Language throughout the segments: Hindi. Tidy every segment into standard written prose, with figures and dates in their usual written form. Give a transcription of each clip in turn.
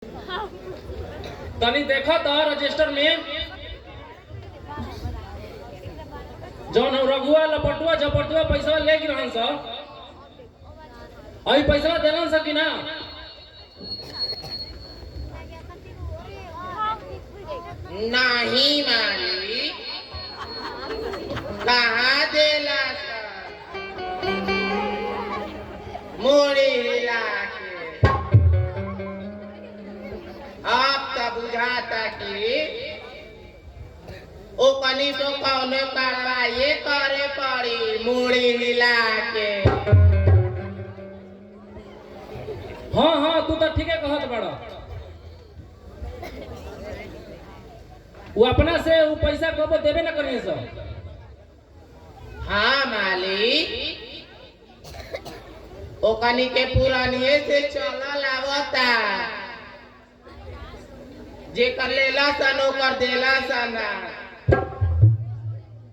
तनी देखा था रजिस्टर में जौन रघुआ लपटुआ झपटुआ पैसा ले गिरहन सा अभी पैसा देलन सा कि ना? नहीं मालिक, कहाँ देला सा? मोड़ी हिला के अब तो बुझाता कि ओ कनी तो कौनो कार्रवाई करे पड़ी मोड़ी हिला के। हाँ हाँ तू तो ठीक है कहत बड़ा। वो अपना से वो पैसा कब देवे ना करिए सब। हाँ मालिक, ओ कनी के पुरानिये से चलल आवता, जे कर लेला सन ओकर देला सन।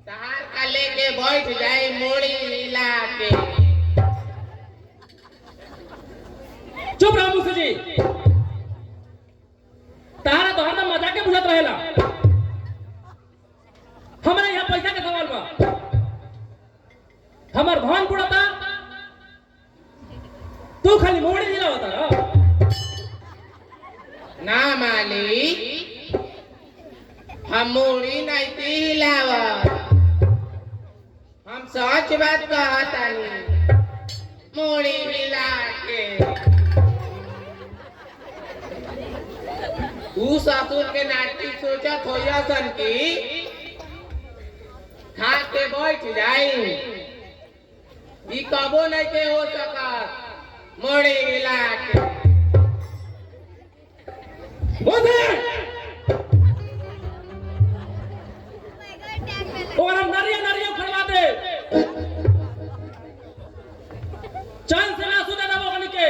तहार का लेके बैठ जाए मोड़ी हिला के। चुप रहो मुखी जी, तारा तो हरदम मजाक के बुझत रहेला। हमारे यहाँ पैसा के सवाल बा, हमार भान बुढ़ता तू खाली मोड़ी हिला होता रहा। ना मालिक, हम मोड़ी नहीं हिलावत, हम सच बात कहतानी मोड़ी हिला के। ऊ ससुर के नाटी सोचत होया सन की खा के बैठ जाई, ई कबो नहीं के हो सकत मोड़ी हिला के। और हम नारियल नारियल खड़वा दे चांद से ना सुने ना वो के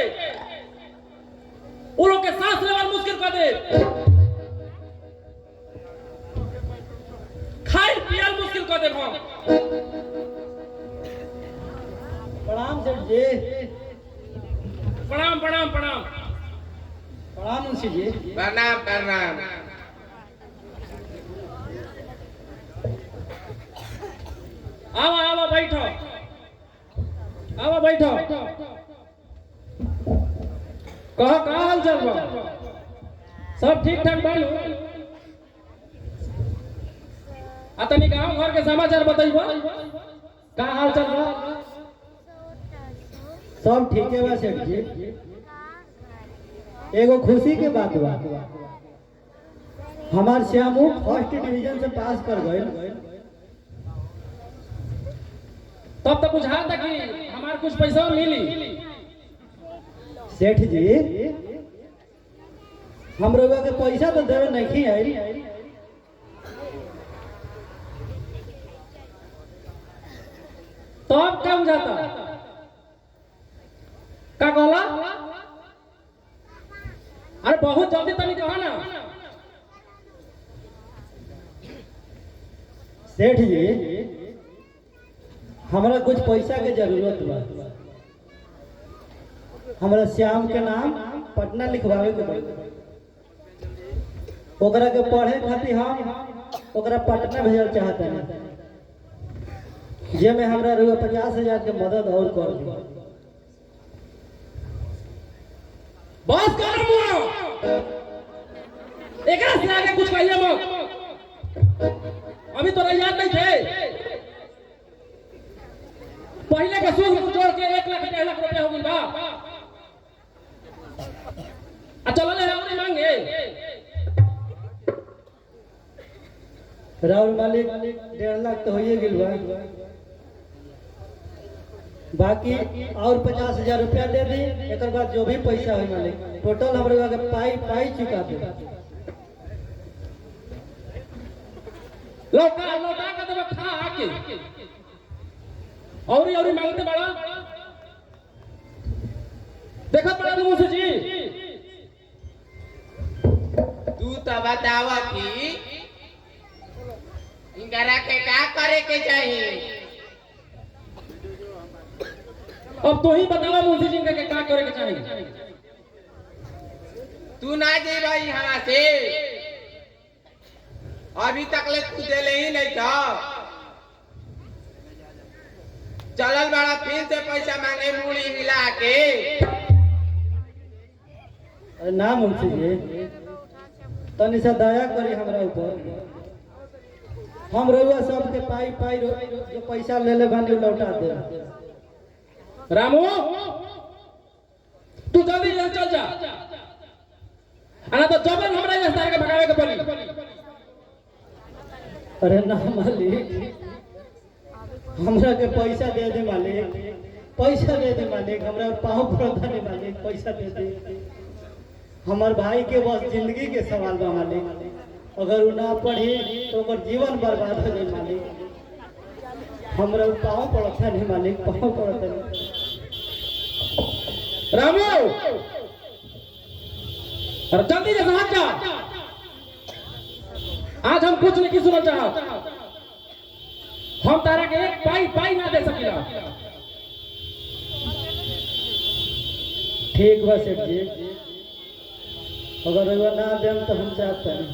उन लोग के सांस लेवल मुश्किल कर दे, खाई पियल मुश्किल कर दे। प्रणाम सेठ जी। प्रणाम प्रणाम प्रणाम प्रणाम मुंशी जी। प्रणाम प्रणाम। आवा आवा बैठो, आवा बैठो। कहो का हाल चाल बा? सब ठीक ठाक बा? तनी गांव घर के समाचार बताइबो, का हाल चाल बा? सब ठीक है बा सेठ जी। एगो खुशी के बात बा, हमार श्यामू फर्स्ट डिवीजन से पास कर गए। तब तो बुझा था कि हमार कुछ पैसा मिली। सेठ जी हम लोग के पैसा तो देवे नहीं आई, तो अब क्या बुझाता? क्या कहला? अरे बहुत जल्दी तनी कहा ना। सेठ जी हमरा कुछ पैसा के जरूरत बा, हमरा श्याम के नाम पटना लिखवावे के बा। ओकरा के पढ़े खातिर हम ओकरा पटना भेजल चाहते हैं, जे में हमरा 50,000 के मदद और कर दी। बस कर मुआ, एकरा से आगे कुछ कहिए मत। अभी तो याद नहीं थे, पहले के सूद जोड़ के 1 लाख 1.5 लाख रुपया हो गई बा। चलो ले राउरी मांगे राहुल मालिक 1.5 लाख तो होइए गेल बा, बाकी और 50,000 रुपया दे दी। एक बाद जो भी पैसा हुई मालिक टोटल हम लोग के पाई चुका दे। लौटा लौटा के देबे खा आके औरी औरी मांगते बड़ा। देखा बड़ा मुंशी जी, तू तो बतावा कि इनकरा के का करे के चाहिए। अब तो ही बतावा मुंशी जी के क्या करे के चाहिए। तू ना जे भाई यहाँ से अभी तक ले तू देले ही नहीं था। चलल बड़ा फिर से पैसा मांगे मुड़ी हिला के। अरे ना मुंशी जी, तनी सा दया करी हमरा ऊपर। हम रउआ सबके पाई पाई जो पैसा ले ले बानी उ लौटा दे। रामू तू जल्दी यहाँ चल जा, आना तो जबरन हमरा यहाँ से के भगावे के पड़ी। अरे ना मालिक, हमरा के पैसा दे दे मालिक, पैसा दे दे मालिक, हमरा पाँव पड़ता नहीं मालिक, पैसा दे दे। हमार भाई के बस जिंदगी के सवाल बा मालिक, अगर वो ना पढ़ी तो ओकर जीवन बर्बाद हो जाए मालिक। हमरा पाँव पड़ता नहीं मालिक, पाँव पड़ता नहीं। रामू अरे जल्दी से हट जा, आज हम कुछ नहीं सुनना चाहत। हम तारा के एक पाई पाई ना दे सकीला। ठीक बा सेठ जी, अगर रउआ ना देम तो हम चाहते हैं।